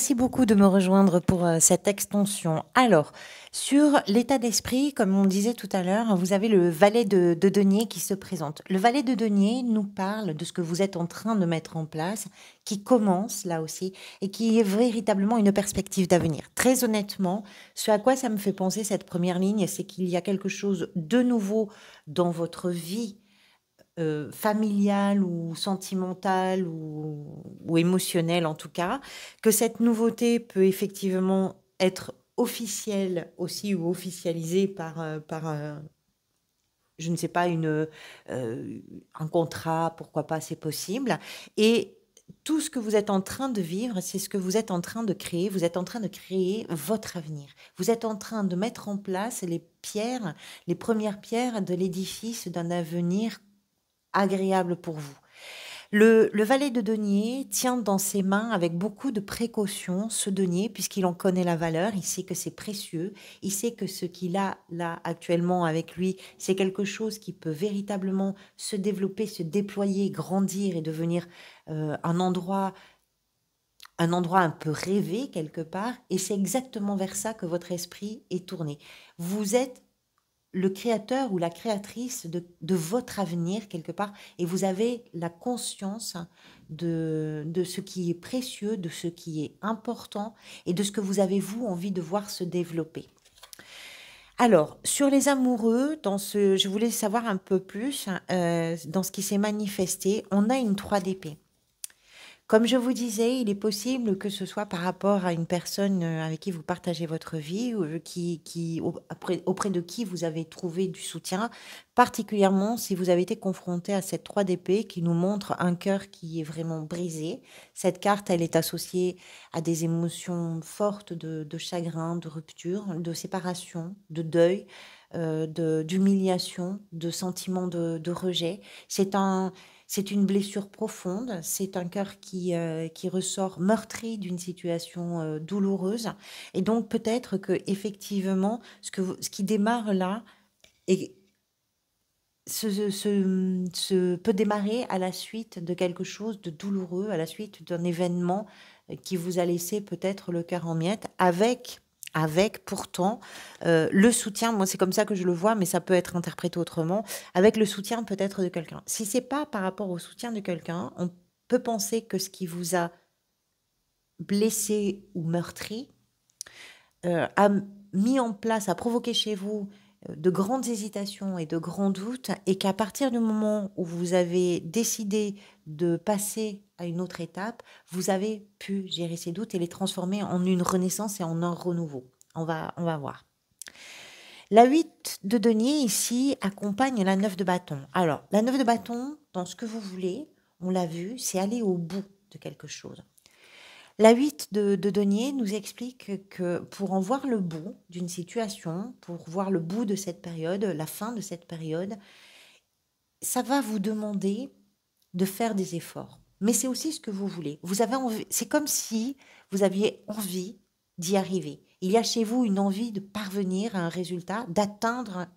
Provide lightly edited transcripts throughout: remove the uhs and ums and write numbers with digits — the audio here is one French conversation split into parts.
Merci beaucoup de me rejoindre pour cette extension. Alors, sur l'état d'esprit, comme on disait tout à l'heure, vous avez le valet de denier qui se présente. Le valet de denier nous parle de ce que vous êtes en train de mettre en place, qui commence là aussi, et qui est véritablement une perspective d'avenir. Très honnêtement, ce à quoi ça me fait penser cette première ligne, c'est qu'il y a quelque chose de nouveau dans votre vie familiale ou sentimentale ou émotionnelle en tout cas, que cette nouveauté peut effectivement être officielle aussi ou officialisée par je ne sais pas, un contrat, pourquoi pas, c'est possible. Et tout ce que vous êtes en train de vivre, c'est ce que vous êtes en train de créer. Vous êtes en train de créer votre avenir. Vous êtes en train de mettre en place les pierres, les premières pierres de l'édifice d'un avenir agréable pour vous. Le valet de denier tient dans ses mains avec beaucoup de précaution ce denier puisqu'il en connaît la valeur, il sait que c'est précieux, il sait que ce qu'il a là actuellement avec lui, c'est quelque chose qui peut véritablement se développer, se déployer, grandir et devenir un endroit un peu rêvé quelque part, et c'est exactement vers ça que votre esprit est tourné. Vous êtes le créateur ou la créatrice de votre avenir quelque part, et vous avez la conscience de ce qui est précieux, de ce qui est important, et de ce que vous avez, vous, envie de voir se développer. Alors, sur les amoureux, je voulais savoir un peu plus dans ce qui s'est manifesté. On a une 3 d'épée. Comme je vous disais, il est possible que ce soit par rapport à une personne avec qui vous partagez votre vie, ou auprès de qui vous avez trouvé du soutien, particulièrement si vous avez été confronté à cette 3 d'épée qui nous montre un cœur qui est vraiment brisé. Cette carte, elle est associée à des émotions fortes de chagrin, de rupture, de séparation, de deuil, d'humiliation, de sentiment de rejet. C'est une blessure profonde, c'est un cœur qui ressort meurtri d'une situation douloureuse. Et donc peut-être que effectivement, ce qui démarre là et peut démarrer à la suite de quelque chose de douloureux, à la suite d'un événement qui vous a laissé peut-être le cœur en miettes, avec pourtant le soutien, moi c'est comme ça que je le vois, mais ça peut être interprété autrement, avec le soutien peut-être de quelqu'un. Si c'est pas par rapport au soutien de quelqu'un, on peut penser que ce qui vous a blessé ou meurtri a mis en place, a provoqué chez vous de grandes hésitations et de grands doutes, et qu'à partir du moment où vous avez décidé de passer à une autre étape, vous avez pu gérer ces doutes et les transformer en une renaissance et en un renouveau. On va voir. La 8 de denier ici accompagne la 9 de bâton. Alors, la 9 de bâton, dans ce que vous voulez, on l'a vu, c'est aller au bout de quelque chose. La 8 de denier nous explique que pour en voir le bout d'une situation, pour voir le bout de cette période, la fin de cette période, ça va vous demander de faire des efforts. Mais c'est aussi ce que vous voulez. Vous avez envie, c'est comme si vous aviez envie d'y arriver. Il y a chez vous une envie de parvenir à un résultat, d'atteindre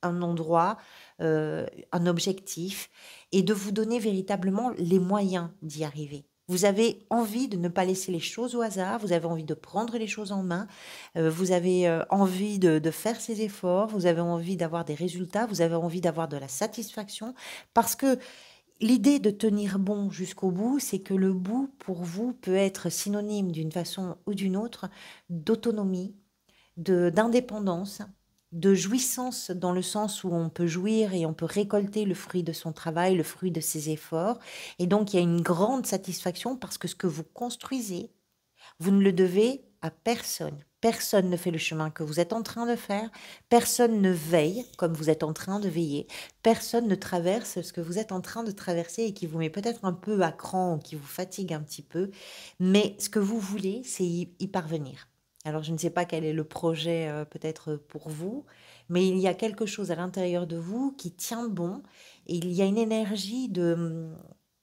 un endroit, un objectif, et de vous donner véritablement les moyens d'y arriver. Vous avez envie de ne pas laisser les choses au hasard, vous avez envie de prendre les choses en main, vous avez envie de faire ces efforts, vous avez envie d'avoir des résultats, vous avez envie d'avoir de la satisfaction, parce que l'idée de tenir bon jusqu'au bout, c'est que le bout, pour vous, peut être synonyme d'une façon ou d'une autre d'autonomie, d'indépendance, de jouissance dans le sens où on peut jouir et on peut récolter le fruit de son travail, le fruit de ses efforts. Et donc, il y a une grande satisfaction parce que ce que vous construisez, vous ne le devez à personne. Personne ne fait le chemin que vous êtes en train de faire. Personne ne veille comme vous êtes en train de veiller. Personne ne traverse ce que vous êtes en train de traverser et qui vous met peut-être un peu à cran ou qui vous fatigue un petit peu. Mais ce que vous voulez, c'est y parvenir. Alors, je ne sais pas quel est le projet peut-être pour vous, mais il y a quelque chose à l'intérieur de vous qui tient bon, et il y a une énergie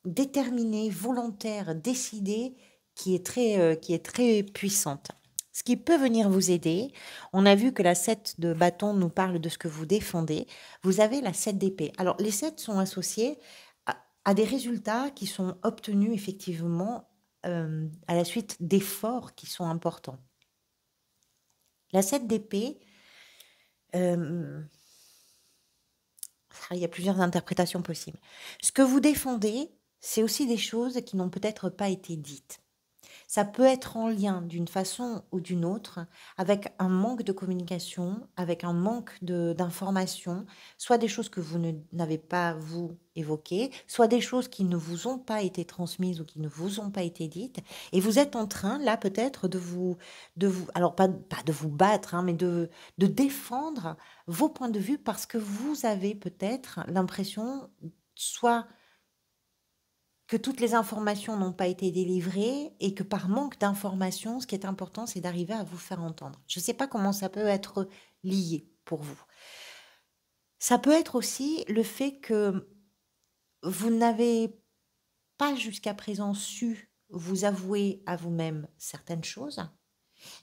déterminée, volontaire, décidée, qui est très puissante. Ce qui peut venir vous aider, on a vu que la 7 de bâton nous parle de ce que vous défendez. Vous avez la 7 d'épée. Alors, les 7 sont associés à des résultats qui sont obtenus effectivement à la suite d'efforts qui sont importants. La 7 d'épée, il y a plusieurs interprétations possibles. Ce que vous défendez, c'est aussi des choses qui n'ont peut-être pas été dites. Ça peut être en lien d'une façon ou d'une autre avec un manque de communication, avec un manque d'information, soit des choses que vous n'avez pas, vous, évoquées, soit des choses qui ne vous ont pas été transmises ou qui ne vous ont pas été dites. Et vous êtes en train, là, peut-être, alors pas de vous battre, hein, mais de défendre vos points de vue parce que vous avez peut-être l'impression, soit que toutes les informations n'ont pas été délivrées et que par manque d'informations, ce qui est important, c'est d'arriver à vous faire entendre. Je ne sais pas comment ça peut être lié pour vous. Ça peut être aussi le fait que vous n'avez pas jusqu'à présent su vous avouer à vous-même certaines choses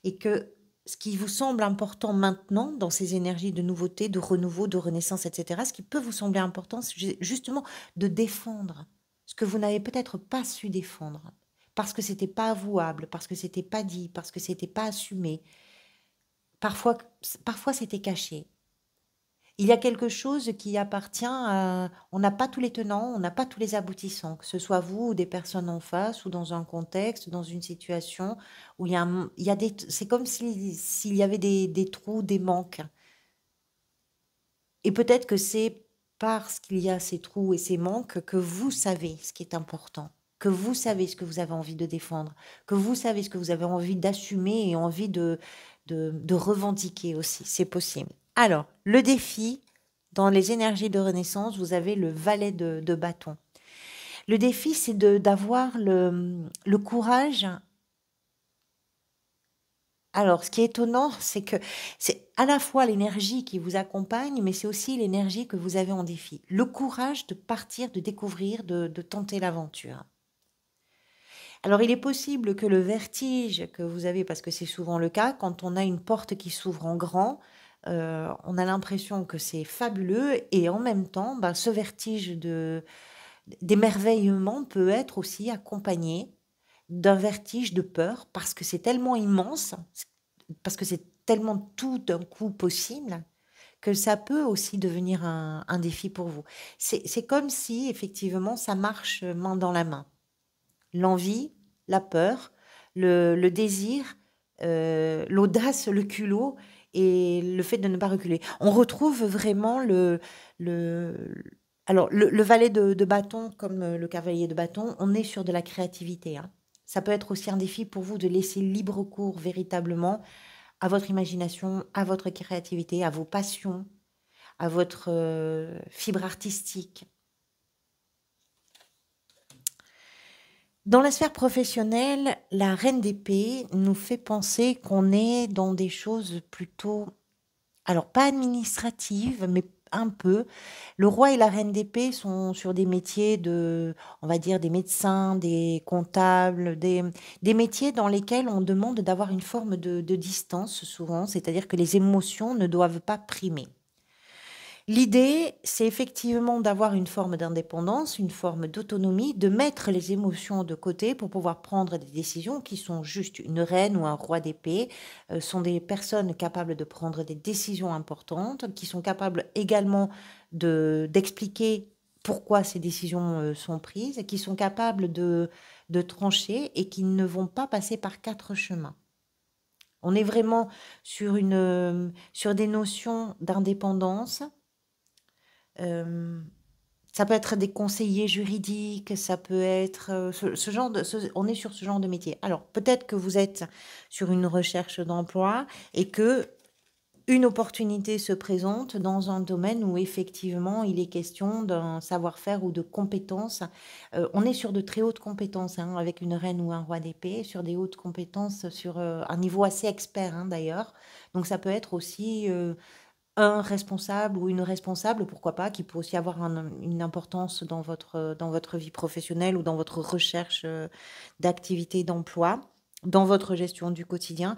et que ce qui vous semble important maintenant dans ces énergies de nouveauté, de renouveau, de renaissance, etc., ce qui peut vous sembler important, c'est justement de défendre ce que vous n'avez peut-être pas su défendre, parce que c'était pas avouable, parce que c'était pas dit, parce que c'était pas assumé. Parfois, parfois c'était caché. Il y a quelque chose qui appartient à... On n'a pas tous les tenants, on n'a pas tous les aboutissants, que ce soit vous ou des personnes en face, ou dans un contexte, dans une situation où il y a des... C'est comme s'il y avait des trous, des manques. Et peut-être que c'est parce qu'il y a ces trous et ces manques que vous savez ce qui est important, que vous savez ce que vous avez envie de défendre, que vous savez ce que vous avez envie d'assumer et envie de revendiquer aussi. C'est possible. Alors, le défi, dans les énergies de renaissance, vous avez le valet de bâton. Le défi, c'est d'avoir le courage. Alors, ce qui est étonnant, c'est que c'est à la fois l'énergie qui vous accompagne, mais c'est aussi l'énergie que vous avez en défi. Le courage de partir, de découvrir, de tenter l'aventure. Alors, il est possible que le vertige que vous avez, parce que c'est souvent le cas, quand on a une porte qui s'ouvre en grand, on a l'impression que c'est fabuleux et en même temps, bah, ce vertige d'émerveillement peut être aussi accompagné d'un vertige de peur parce que c'est tellement immense, parce que c'est tellement tout d'un coup possible que ça peut aussi devenir un défi pour vous. C'est comme si effectivement ça marche main dans la main. L'envie, la peur, le désir, l'audace, le culot et le fait de ne pas reculer. On retrouve vraiment alors, le valet de bâton, comme le cavalier de bâton, on est sur de la créativité, hein. Ça peut être aussi un défi pour vous de laisser libre cours véritablement à votre imagination, à votre créativité, à vos passions, à votre fibre artistique. Dans la sphère professionnelle, la reine d'épée nous fait penser qu'on est dans des choses plutôt, alors pas administratives, mais un peu. Le roi et la reine d'épée sont sur des métiers on va dire, des médecins, des comptables, des métiers dans lesquels on demande d'avoir une forme de distance souvent, c'est-à-dire que les émotions ne doivent pas primer. L'idée, c'est effectivement d'avoir une forme d'indépendance, une forme d'autonomie, de mettre les émotions de côté pour pouvoir prendre des décisions qui sont justes. Une reine ou un roi d'épée sont des personnes capables de prendre des décisions importantes, qui sont capables également d'expliquer pourquoi ces décisions sont prises, qui sont capables de trancher et qui ne vont pas passer par quatre chemins. On est vraiment sur des notions d'indépendance. Ça peut être des conseillers juridiques, ça peut être on est sur ce genre de métier. Alors peut-être que vous êtes sur une recherche d'emploi et que une opportunité se présente dans un domaine où effectivement il est question d'un savoir-faire ou de compétences. On est sur de très hautes compétences, hein, avec une reine ou un roi d'épée, sur des hautes compétences, sur un niveau assez expert, hein, d'ailleurs. Donc ça peut être aussi un responsable ou une responsable, pourquoi pas, qui peut aussi avoir une importance dans votre vie professionnelle ou dans votre recherche d'activité d'emploi, dans votre gestion du quotidien.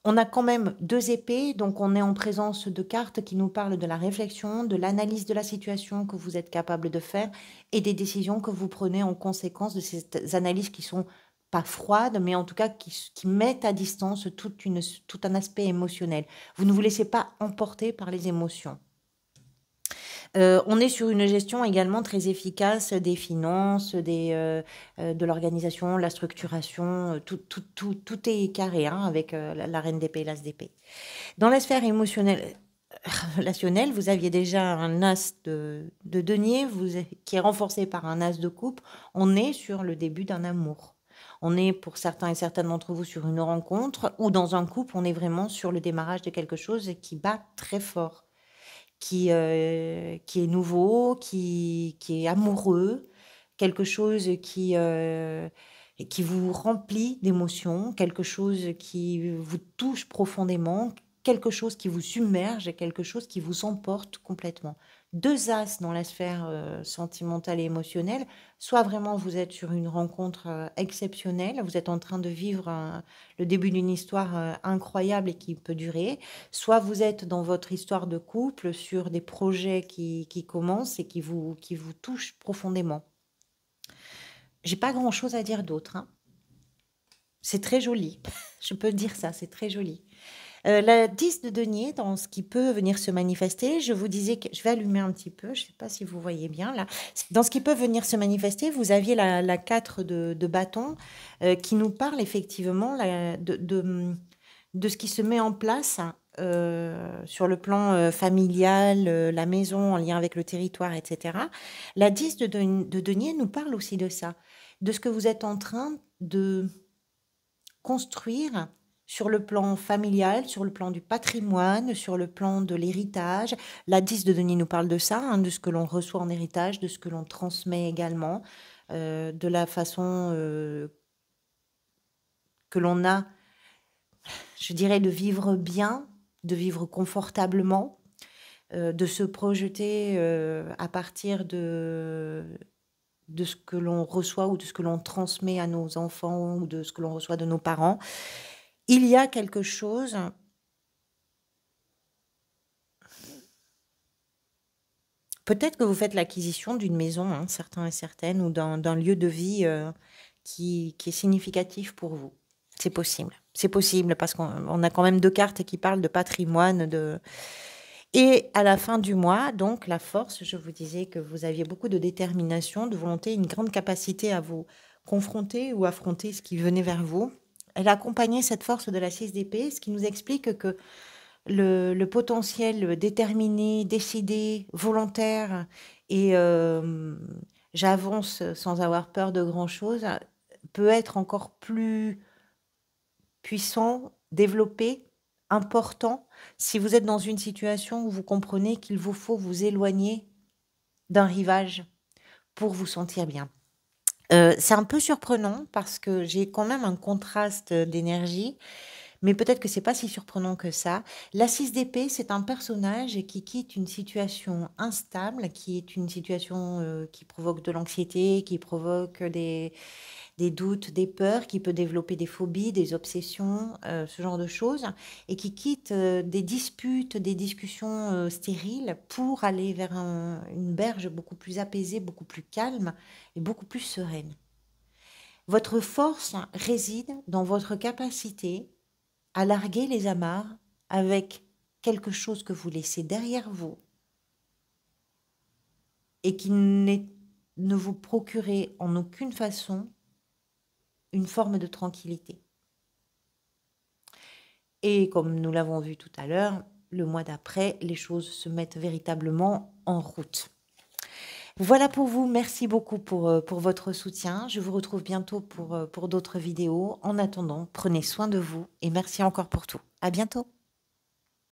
On a quand même deux épées, donc on est en présence de cartes qui nous parlent de la réflexion, de l'analyse de la situation que vous êtes capable de faire et des décisions que vous prenez en conséquence de ces analyses qui sont pas froide, mais en tout cas qui mettent à distance tout un aspect émotionnel. Vous ne vous laissez pas emporter par les émotions. On est sur une gestion également très efficace des finances, de l'organisation, la structuration, tout est carré hein, avec la reine d'épée et l'as d'épée. Dans la sphère émotionnelle, relationnelle, vous aviez déjà un as de denier qui est renforcé par un as de coupe. On est sur le début d'un amour. On est pour certains et certaines d'entre vous sur une rencontre ou dans un couple, on est vraiment sur le démarrage de quelque chose qui bat très fort, qui est nouveau, qui est amoureux, quelque chose qui vous remplit d'émotions, quelque chose qui vous touche profondément, quelque chose qui vous submerge et quelque chose qui vous emporte complètement. Deux as dans la sphère sentimentale et émotionnelle, soit vraiment vous êtes sur une rencontre exceptionnelle, vous êtes en train de vivre le début d'une histoire incroyable et qui peut durer, soit vous êtes dans votre histoire de couple sur des projets qui commencent et qui vous touchent profondément. J'ai pas grand-chose à dire d'autre, hein. C'est très joli, je peux dire ça, c'est très joli. La 10 de denier, dans ce qui peut venir se manifester, je vous disais que je vais allumer un petit peu, je ne sais pas si vous voyez bien là. Dans ce qui peut venir se manifester, vous aviez la 4 de bâton qui nous parle effectivement de ce qui se met en place sur le plan familial, la maison en lien avec le territoire, etc. La 10 de denier nous parle aussi de ça, de ce que vous êtes en train de construire sur le plan familial, sur le plan du patrimoine, sur le plan de l'héritage. La 10 de denier nous parle de ça, hein, de ce que l'on reçoit en héritage, de ce que l'on transmet également, de la façon que l'on a, je dirais, de vivre bien, de vivre confortablement, de se projeter à partir de ce que l'on reçoit ou de ce que l'on transmet à nos enfants ou de ce que l'on reçoit de nos parents. Il y a quelque chose peut-être que vous faites l'acquisition d'une maison, hein, certains et certaines, ou d'un lieu de vie qui est significatif pour vous. C'est possible. C'est possible parce qu'on a quand même 2 cartes qui parlent de patrimoine, Et à la fin du mois, donc la force, je vous disais que vous aviez beaucoup de détermination, de volonté, une grande capacité à vous confronter ou affronter ce qui venait vers vous. Elle a accompagné cette force de la 6 d'épée, ce qui nous explique que le potentiel déterminé, décidé, volontaire et j'avance sans avoir peur de grand-chose peut être encore plus puissant, développé, important, si vous êtes dans une situation où vous comprenez qu'il vous faut vous éloigner d'un rivage pour vous sentir bien. C'est un peu surprenant parce que j'ai quand même un contraste d'énergie, mais peut-être que c'est pas si surprenant que ça. La 6 d'épée, c'est un personnage qui quitte une situation instable, qui est une situation qui provoque de l'anxiété, qui provoque des doutes, des peurs, qui peut développer des phobies, des obsessions, ce genre de choses, et qui quitte des disputes, des discussions stériles pour aller vers une berge beaucoup plus apaisée, beaucoup plus calme et beaucoup plus sereine. Votre force réside dans votre capacité à larguer les amarres avec quelque chose que vous laissez derrière vous et qui ne vous procurait en aucune façon une forme de tranquillité. Et comme nous l'avons vu tout à l'heure, le mois d'après, les choses se mettent véritablement en route. Voilà pour vous, merci beaucoup pour votre soutien. Je vous retrouve bientôt pour d'autres vidéos. En attendant, prenez soin de vous et merci encore pour tout. À bientôt.